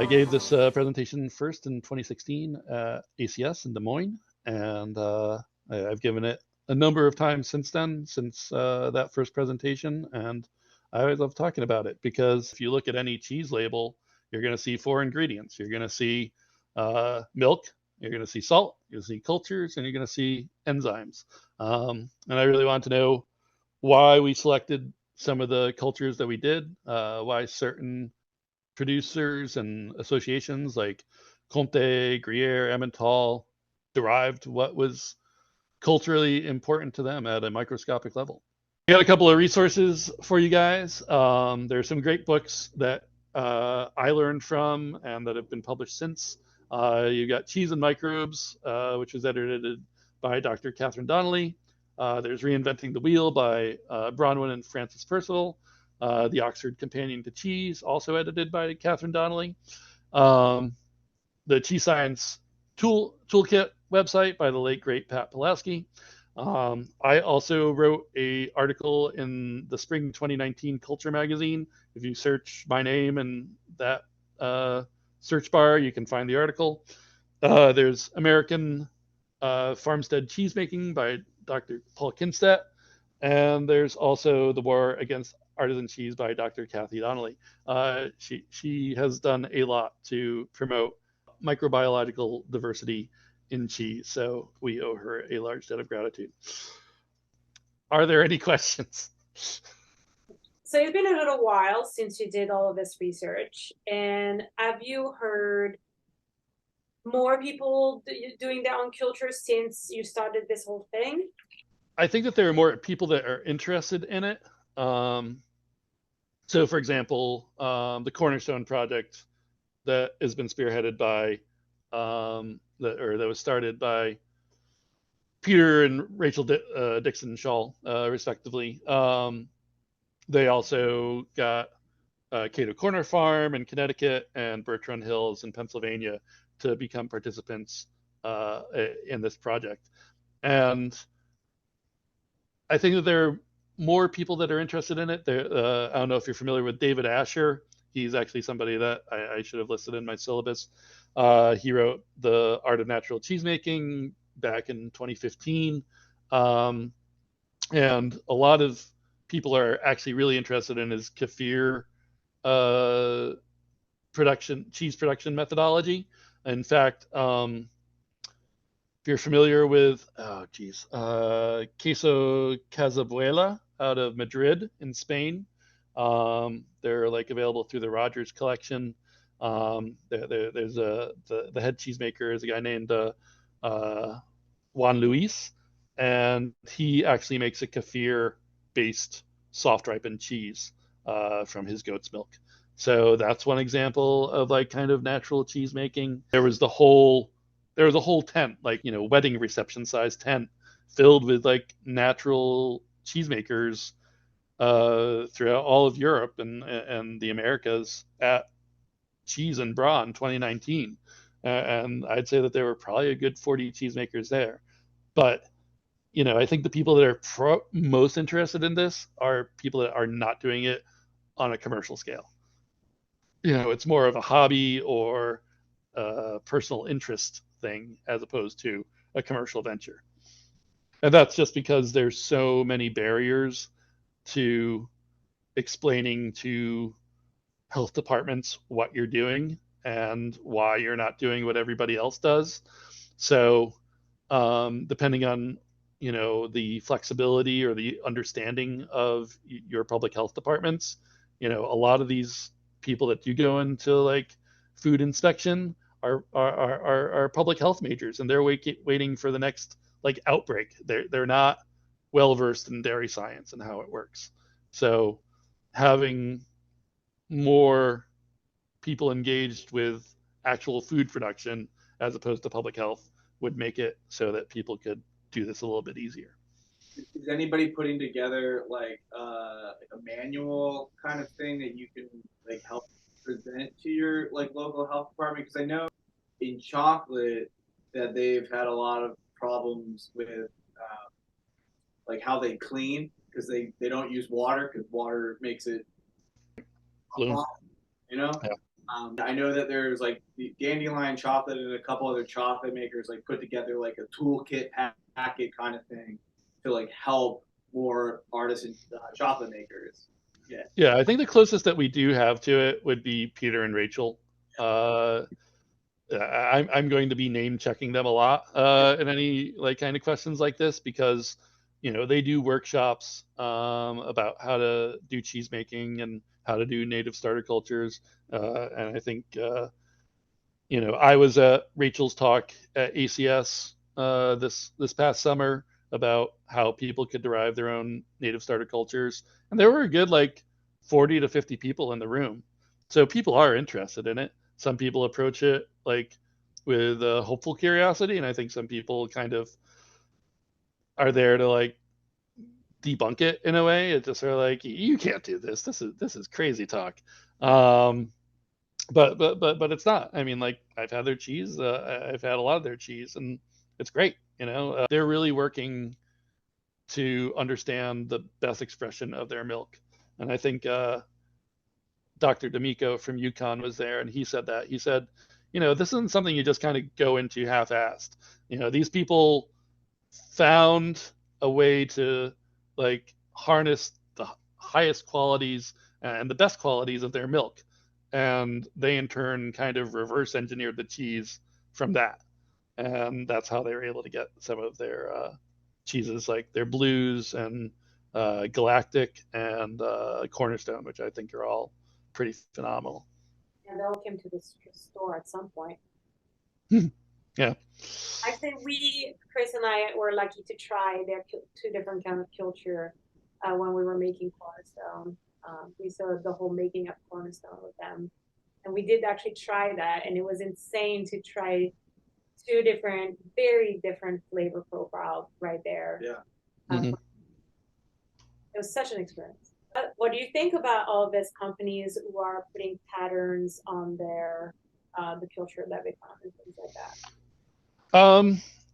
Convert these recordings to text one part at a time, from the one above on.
I gave this presentation first in 2016 at ACS in Des Moines, and I've given it a number of times since then, since that first presentation, and I always love talking about it because if you look at any cheese label, you're going to see 4 ingredients. You're going to see milk, you're going to see salt, you're going to see cultures, and you're going to see enzymes. And I really want to know why we selected some of the cultures that we did, why certain producers and associations like Comte, Gruyere, Emmental derived what was culturally important to them at a microscopic level. I got a couple of resources for you guys. There's some great books that I learned from and that have been published since. You got Cheese and Microbes, which was edited by Dr. Catherine Donnelly. There's Reinventing the Wheel by Bronwyn and Francis Percival. The Oxford Companion to Cheese, also edited by Catherine Donnelly. The Cheese Science Toolkit website by the late, great Pat Pulaski. I also wrote an article in the spring 2019 Culture magazine. If you search my name in that search bar, you can find the article. There's American Farmstead Cheesemaking by Dr. Paul Kinstedt. And there's also The War Against Artisan Cheese by Dr. Kathy Donnelly. She has done a lot to promote microbiological diversity in cheese, so we owe her a large debt of gratitude. Are there any questions? So it's been a little while since you did all of this research, and have you heard more people doing their own culture since you started this whole thing? I think that there are more people that are interested in it. So, for example, the Cornerstone Project that has been spearheaded by, that was started by Peter and Rachel Dixon Shaw, respectively. They also got Cato Corner Farm in Connecticut and Bertrand Hills in Pennsylvania to become participants in this project. And I think that there are more people that are interested in it. I don't know if you're familiar with David Asher. He's actually somebody that I should have listed in my syllabus. He wrote The Art of Natural Cheesemaking back in 2015. And a lot of people are actually really interested in his kefir cheese production methodology. In fact, if you're familiar with, Queso Casabuela out of Madrid in Spain, they're like available through the Rogers collection. There's the head cheesemaker is a guy named Juan Luis, and he actually makes a kefir-based soft ripened cheese from his goat's milk. So that's one example of like kind of natural cheese making. There was a whole tent, like, wedding reception size tent filled with like natural cheesemakers throughout all of Europe and the Americas at Cheese and Bra in 2019. And I'd say that there were probably a good 40 cheesemakers there. But, I think the people that are most interested in this are people that are not doing it on a commercial scale. It's more of a hobby or a personal interest thing as opposed to a commercial venture. And that's just because there's so many barriers to explaining to health departments what you're doing and why you're not doing what everybody else does. So depending on the flexibility or the understanding of your public health departments, a lot of these people that do go into like food inspection are public health majors, and they're waiting for the next like outbreak. They're not well versed in dairy science and how it works. So having more people engaged with actual food production as opposed to public health would make it so that people could do this a little bit easier. Is anybody putting together like a manual kind of thing that you can like help present to your like local health department? Because I know in chocolate that they've had a lot of problems with like how they clean, because they don't use water because water makes it, Bloom. you know. Yeah. I know that there's like the Dandelion Chocolate and a couple other chocolate makers like put together like a toolkit packet kind of thing to like help more artisan chocolate makers. Yeah. Yeah, I think the closest that we do have to it would be Peter and Rachel. I'm going to be name checking them a lot in any like kind of questions like this because they do workshops about how to do cheese making and how to do native starter cultures, and I think I was at Rachel's talk at ACS this past summer about how people could derive their own native starter cultures, and there were a good like 40 to 50 people in the room, so people are interested in it. Some people approach it like with a hopeful curiosity, and I think some people kind of are there to like debunk it in a way. It's just sort of like you can't do this. This is crazy talk. But it's not. I mean, like I've had their cheese. I've had a lot of their cheese, and it's great. They're really working to understand the best expression of their milk, and I think Dr. D'Amico from UConn was there, and he said that. He said, this isn't something you just kind of go into half-assed. These people found a way to like harness the highest qualities and the best qualities of their milk, and they in turn kind of reverse engineered the cheese from that, and that's how they were able to get some of their cheeses like their blues and galactic and cornerstone, which I think are all pretty phenomenal. And they all came to the store at some point. Yeah. Actually, Chris and I were lucky to try their two different kind of culture when we were making cornerstone. We saw the whole making of cornerstone with them, and we did actually try that, and it was insane to try two very different flavor profiles right there. Yeah. It was such an experience. What do you think about all of these companies who are putting patterns on their the culture that they found and things like that?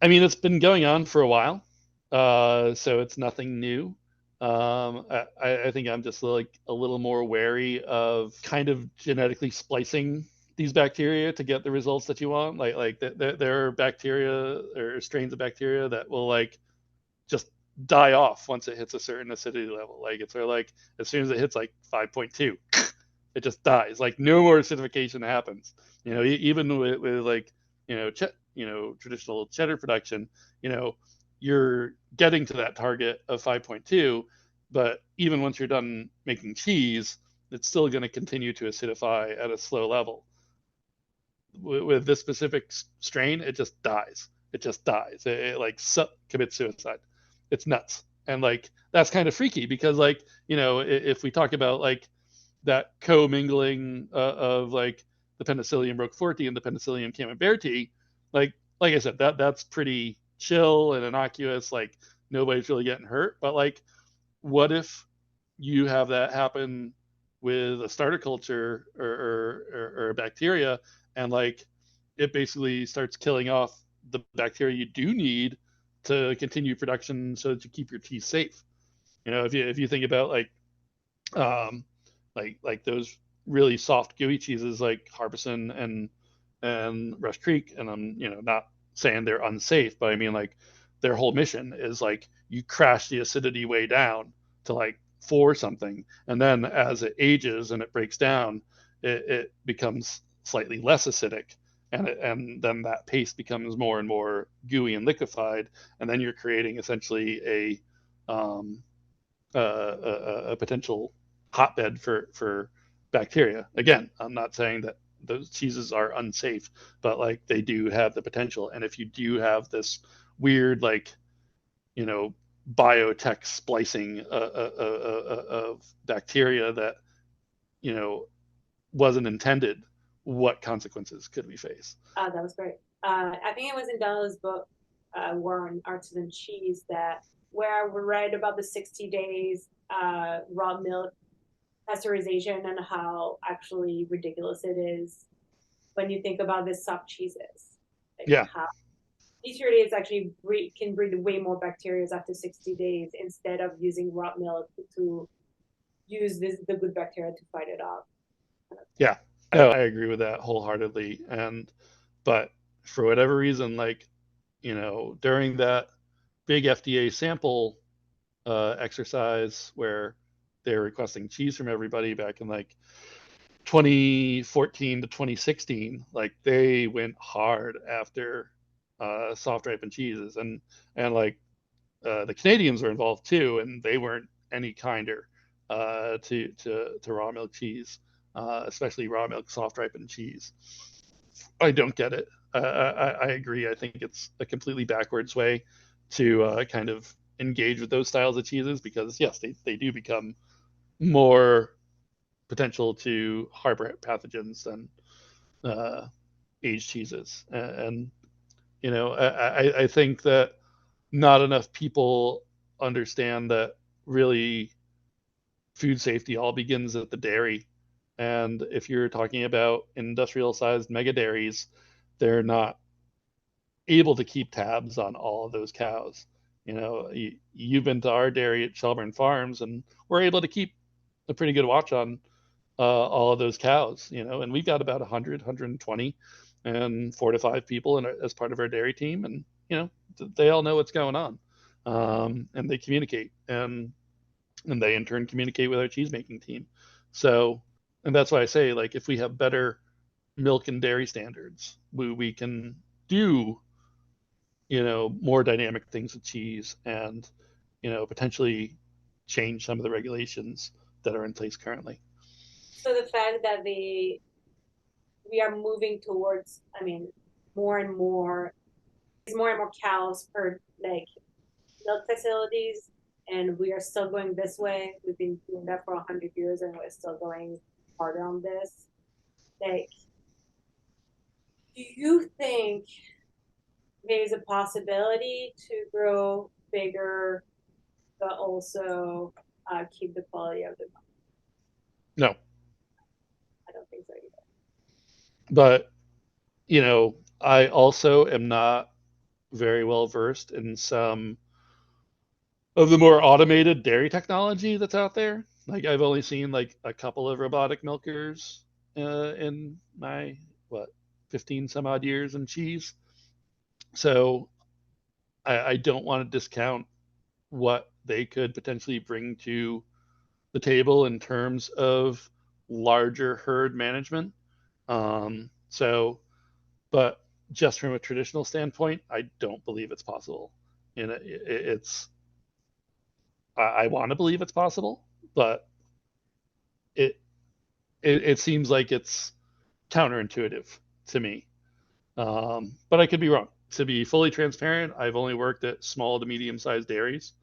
I mean, it's been going on for a while, so it's nothing new. I think I'm just like a little more wary of kind of genetically splicing these bacteria to get the results that you want. Like there are bacteria or strains of bacteria that will like just die off once it hits a certain acidity level. Like it's sort of like as soon as it hits like 5.2, it just dies. Like no more acidification happens. Even with like traditional cheddar production, you're getting to that target of 5.2, but even once you're done making cheese, it's still going to continue to acidify at a slow level. With this specific strain, it just dies. It just dies. It like commits suicide. It's nuts. And like that's kind of freaky because like if we talk about like that co-mingling of like the Penicillium roqueforti and the Penicillium camemberti, like I said, that's pretty chill and innocuous. Like nobody's really getting hurt. But like, what if you have that happen with a starter culture or a bacteria, and like it basically starts killing off the bacteria you do need to continue production so that you keep your cheese safe. If you think about like those really soft gooey cheeses like Harbison and Rush Creek, and I'm not saying they're unsafe, but I mean like their whole mission is like you crash the acidity way down to like 4 something, and then as it ages and it breaks down, it becomes slightly less acidic, and then that paste becomes more and more gooey and liquefied, and then you're creating essentially a potential hotbed for bacteria. Again, I'm not saying that those cheeses are unsafe, but like they do have the potential. And if you do have this weird like biotech splicing of bacteria that wasn't intended, what consequences could we face? That was great. I think it was in Donna's book, War on Artisan Cheese, where we read about the 60 days raw milk pasteurization and how actually ridiculous it is when you think about the soft cheeses. Like yeah. How pasteurization actually can breed way more bacteria after 60 days instead of using raw milk to use the good bacteria to fight it off. Yeah. Oh, I agree with that wholeheartedly. But for whatever reason, like, during that big FDA sample exercise where they're requesting cheese from everybody back in like 2014 to 2016, like they went hard after soft ripened cheeses, and like the Canadians were involved too, and they weren't any kinder to raw milk cheese, especially raw milk soft ripened cheese. I don't get it. I agree. I think it's a completely backwards way to kind of engage with those styles of cheeses because yes, they do become more potential to harbor pathogens than uh, aged cheeses. And I think that not enough people understand that really food safety all begins at the dairy. And if you're talking about industrial sized mega dairies, they're not able to keep tabs on all of those cows. You've been to our dairy at Shelburne Farms, and we're able to keep a pretty good watch on all of those cows, and we've got about 100, 120 and 4 to 5 people as part of our dairy team. And, they all know what's going on. And they communicate and they in turn communicate with our cheese making team. So, and that's why I say, like, if we have better milk and dairy standards, we can do, more dynamic things with cheese and, potentially change some of the regulations that are in place currently. So the fact that we are moving towards, I mean, more and more cows per like milk facilities, and we are still going this way. We've been doing that for 100 years, and we're still going harder on this. Like, do you think there's a possibility to grow bigger, but also keep the quality of the milk? No, I don't think so either. but I also am not very well versed in some of the more automated dairy technology that's out there. Like I've only seen like a couple of robotic milkers in my what 15 some odd years in cheese. So I don't want to discount what they could potentially bring to the table in terms of larger herd management. So, but just from a traditional standpoint, I don't believe it's possible. And it's I want to believe it's possible, but it, it seems like it's counterintuitive to me. But I could be wrong. To be fully transparent, I've only worked at small to medium sized dairies,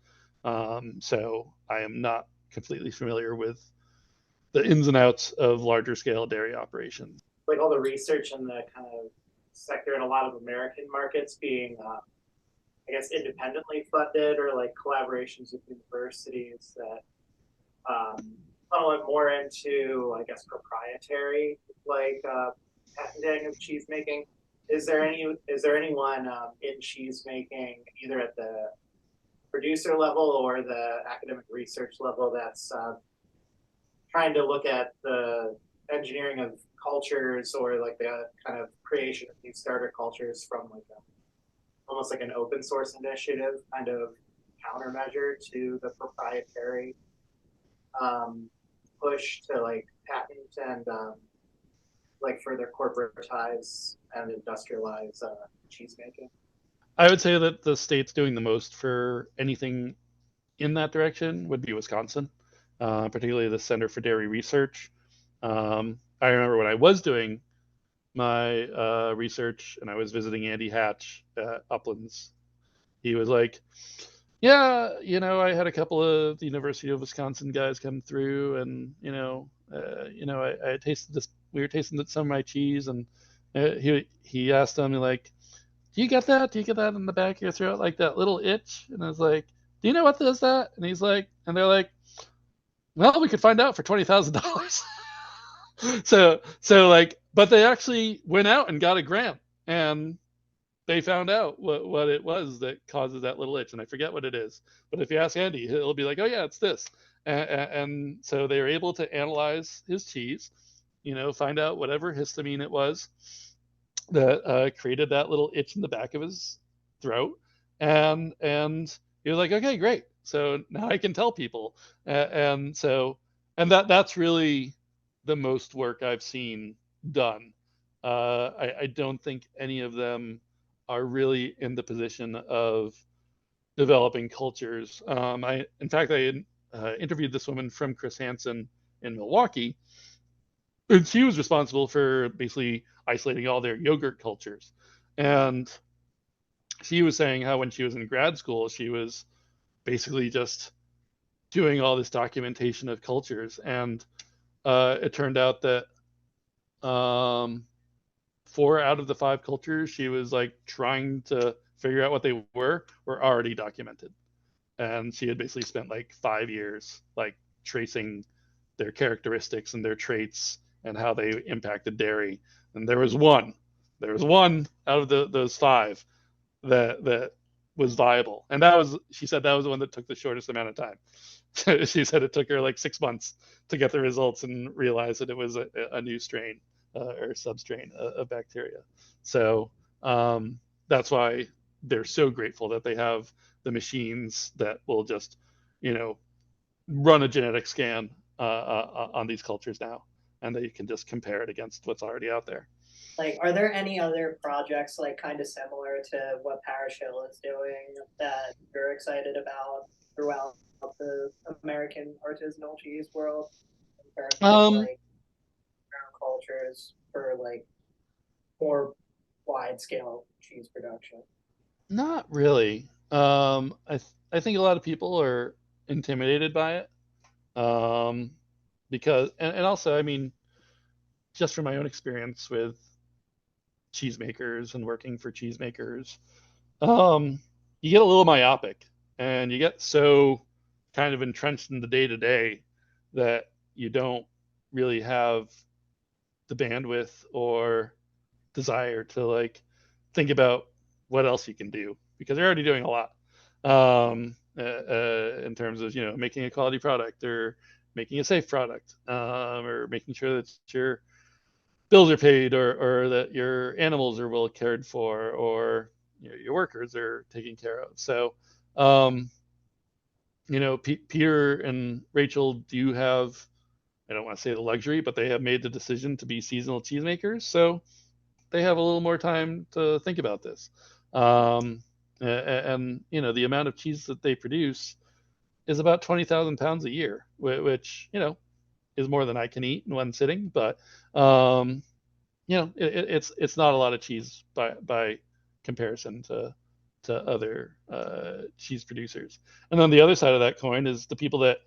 so I am not completely familiar with the ins and outs of larger scale dairy operations. Like all the research in the kind of sector in a lot of American markets being, I guess, independently funded or like collaborations with universities that funnel it more into, I guess, proprietary like patenting of cheese making. Is there anyone in cheese making either at the producer level or the academic research level that's trying to look at the engineering of cultures or like the kind of creation of these starter cultures from like almost like an open source initiative kind of countermeasure to the proprietary push to like patent and like further corporatize and industrialize cheese making? I would say that the state's doing the most for anything in that direction would be Wisconsin, particularly the Center for Dairy Research. I remember when I was doing my research and I was visiting Andy Hatch at Uplands, he was like, yeah, I had a couple of the University of Wisconsin guys come through, and I tasted this. We were tasting some of my cheese, and he asked them like, "Do you get that? Do you get that in the back of your throat, like that little itch?" And I was like, "Do you know what does that?" And he's like, and they're like, "Well, we could find out for $20,000." So like, but they actually went out and got a grant, and they found out what it was that causes that little itch, and I forget what it is. But if you ask Andy, he'll be like, "Oh yeah, it's this." And so they were able to analyze his cheese, find out whatever histamine it was that created that little itch in the back of his throat, and he was like, okay, great. So now I can tell people, and that's really the most work I've seen done. I don't think any of them are really in the position of developing cultures. In fact, I interviewed this woman from Chris Hansen in Milwaukee, and she was responsible for basically isolating all their yogurt cultures. And she was saying how when she was in grad school, she was basically just doing all this documentation of cultures. And it turned out that 4 out of the 5 cultures she was like trying to figure out what they were already documented. And she had basically spent like 5 years like tracing their characteristics and their traits and how they impacted dairy. And there was one out of those 5 that was viable. And she said that was the one that took the shortest amount of time. She said it took her like 6 months to get the results and realize that it was a new strain or substrain of bacteria. So that's why they're so grateful that they have the machines that will just, run a genetic scan on these cultures now, and that you can just compare it against what's already out there. Like, are there any other projects like kind of similar to what Parish Hill is doing that you're excited about throughout the American artisanal cheese world in terms of like cultures for like more wide scale cheese production? Not really. I think a lot of people are intimidated by it, because and also, I mean, just from my own experience with cheesemakers and working for cheesemakers, you get a little myopic, and you get so kind of entrenched in the day to day that you don't really have the bandwidth or desire to like think about what else you can do, because you're already doing a lot in terms of making a quality product or making a safe product, or making sure that your bills are paid, or that your animals are well cared for, or your workers are taken care of. So Peter and Rachel do have, I don't want to say the luxury, but they have made the decision to be seasonal cheesemakers, so they have a little more time to think about this. And the amount of cheese that they produce is about 20,000 pounds a year, which is more than I can eat in one sitting. But it's not a lot of cheese by comparison to other cheese producers. And then the other side of that coin is the people that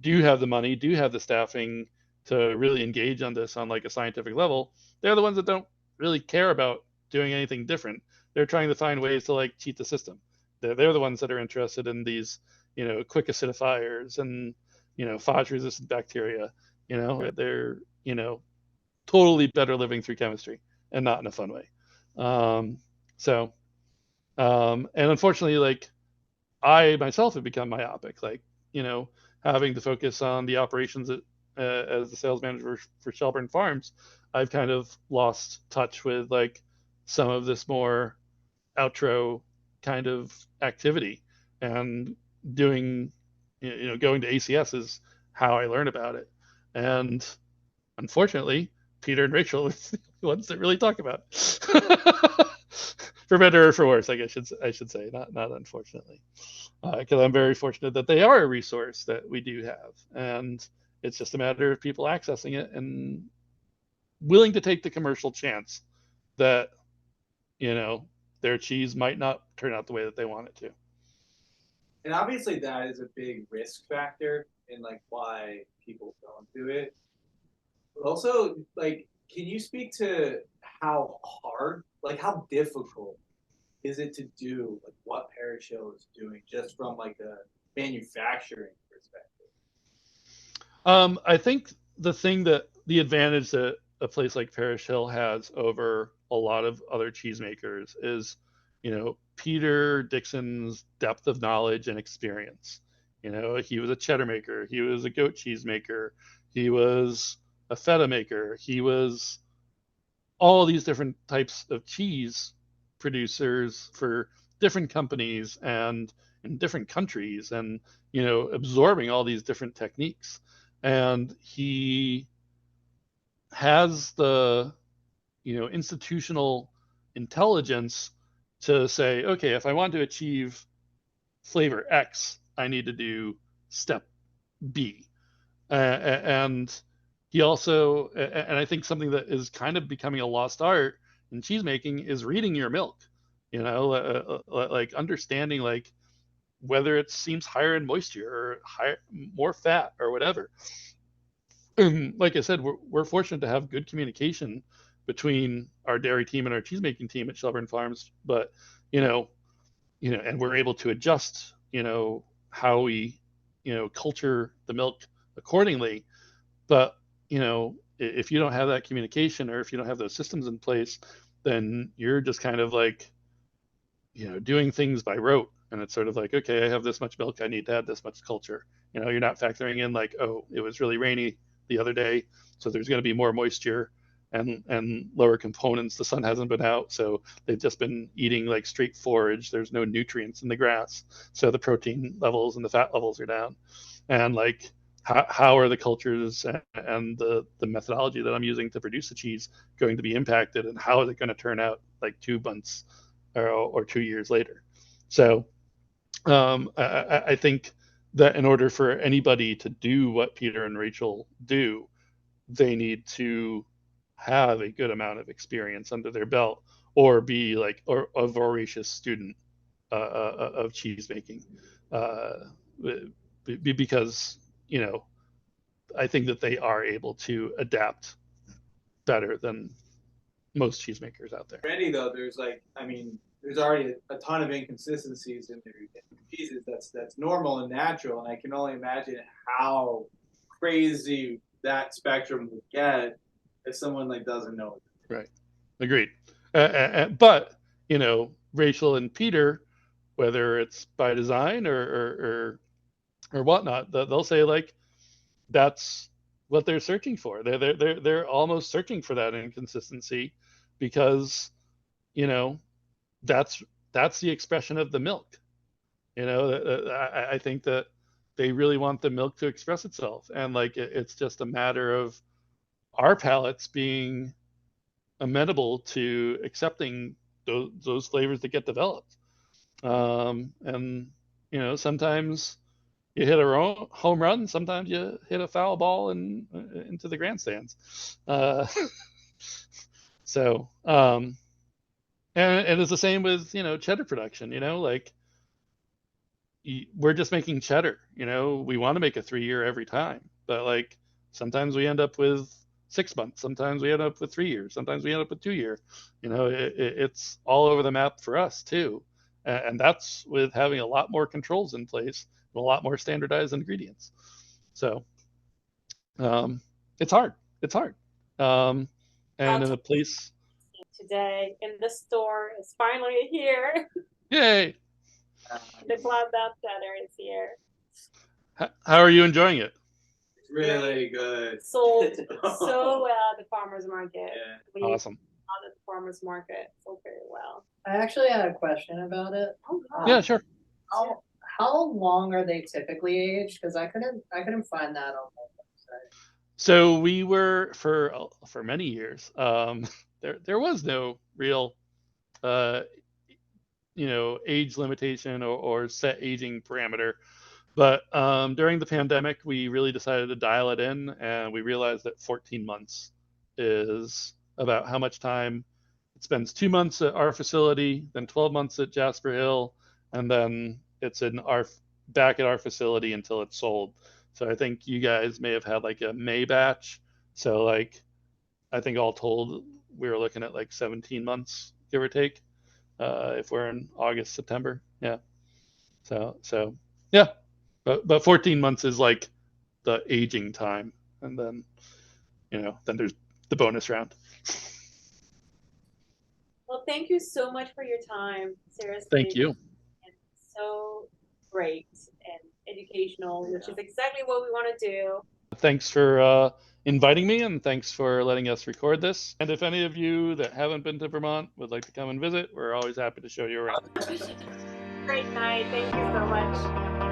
do have the money, do have the staffing to really engage on this on like a scientific level. They're the ones that don't really care about doing anything different. They're trying to find ways to like cheat the system. They're the ones that are interested in these, quick acidifiers and, phage resistant bacteria. They're, totally better living through chemistry and not in a fun way. And unfortunately, like, I myself have become myopic, like, having to focus on the operations as the sales manager for Shelburne Farms. I've kind of lost touch with like some of this more outro kind of activity, and doing, going to ACS is how I learn about it. And unfortunately, Peter and Rachel are the ones that really talk about it. For better or for worse, I guess I should say, not unfortunately, because I'm very fortunate that they are a resource that we do have, and it's just a matter of people accessing it and willing to take the commercial chance that their cheese might not turn out the way that they want it to. And obviously that is a big risk factor in like why people don't do it. But also, like, can you speak to how hard, like how difficult is it to do like what Parish Hill is doing, just from like a manufacturing perspective? I think the advantage that a place like Parish Hill has over a lot of other cheesemakers is, Peter Dixon's depth of knowledge and experience. He was a cheddar maker, he was a goat cheese maker, he was a feta maker. He was all these different types of cheese producers for different companies and in different countries, and absorbing all these different techniques. And he has the institutional intelligence to say, okay, if I want to achieve flavor X, I need to do step B. And he also, and I think something that is kind of becoming a lost art in cheese making is reading your milk, like understanding like whether it seems higher in moisture or higher, more fat or whatever. Like I said, we're fortunate to have good communication between our dairy team and our cheese making team at Shelburne Farms, but and we're able to adjust, how we, culture the milk accordingly. But if you don't have that communication, or if you don't have those systems in place, then you're just kind of like, doing things by rote. And it's sort of like, okay, I have this much milk, I need to add this much culture. You're not factoring in like, oh, it was really rainy the other day, so there's going to be more moisture and lower components. The sun hasn't been out, so they've just been eating like straight forage. There's no nutrients in the grass, so the protein levels and the fat levels are down. And like, how are the cultures and the methodology that I'm using to produce the cheese going to be impacted, and how is it going to turn out like 2 months or 2 years later? So I think that in order for anybody to do what Peter and Rachel do, they need to have a good because under their belt, or be like a voracious student of cheese making, because I think that they are able to adapt better than most cheesemakers out there. Already though, there's already a ton of inconsistencies in their cheeses. That's normal and natural, and I can only imagine how crazy that spectrum would get if someone like doesn't know it. Right. Agreed. But Rachel and Peter, whether it's by design or whatnot, they'll say like that's what they're searching for. They're almost searching for that inconsistency, because that's the expression of the milk. I think that they really want the milk to express itself, and like it's just a matter of our palates being amenable to accepting those flavors that get developed. And sometimes you hit a home run, sometimes you hit a foul ball into the grandstands. So and it's the same with cheddar production. Like we're just making cheddar. We want to make a 3-year every time, but like sometimes we end up with 6 months, sometimes we end up with 3 years, sometimes we end up with 2 year. It's all over the map for us too, and that's with having a lot more controls in place and a lot more standardized ingredients. So it's hard. And in a place today in the store is finally here. Yay! The Cloud Bath cheddar is here. How are you enjoying it? It's really good. Sold so well at the farmer's market. Yeah. Awesome. At the farmer's market, sold very well. I actually had a question about it. Oh, God. Yeah, sure. How long are they typically aged? Because I couldn't find that on the website. So we were for many years. There was no real age limitation or set aging parameter. But during the pandemic, we really decided to dial it in, and we realized that 14 months is about how much time it spends. 2 months at our facility, then 12 months at Jasper Hill, and then it's back at our facility until it's sold. So I think you guys may have had like a May batch. So like, I think all told, we were looking at like 17 months, give or take, if we're in August, September. Yeah. So yeah. But 14 months is like the aging time, and then then there's the bonus round. Well, thank you so much for your time. Seriously. Thank you. It's so great and educational, which is exactly what we want to do. Thanks for inviting me, and thanks for letting us record this. And if any of you that haven't been to Vermont would like to come and visit, we're always happy to show you around. Great night. Thank you so much.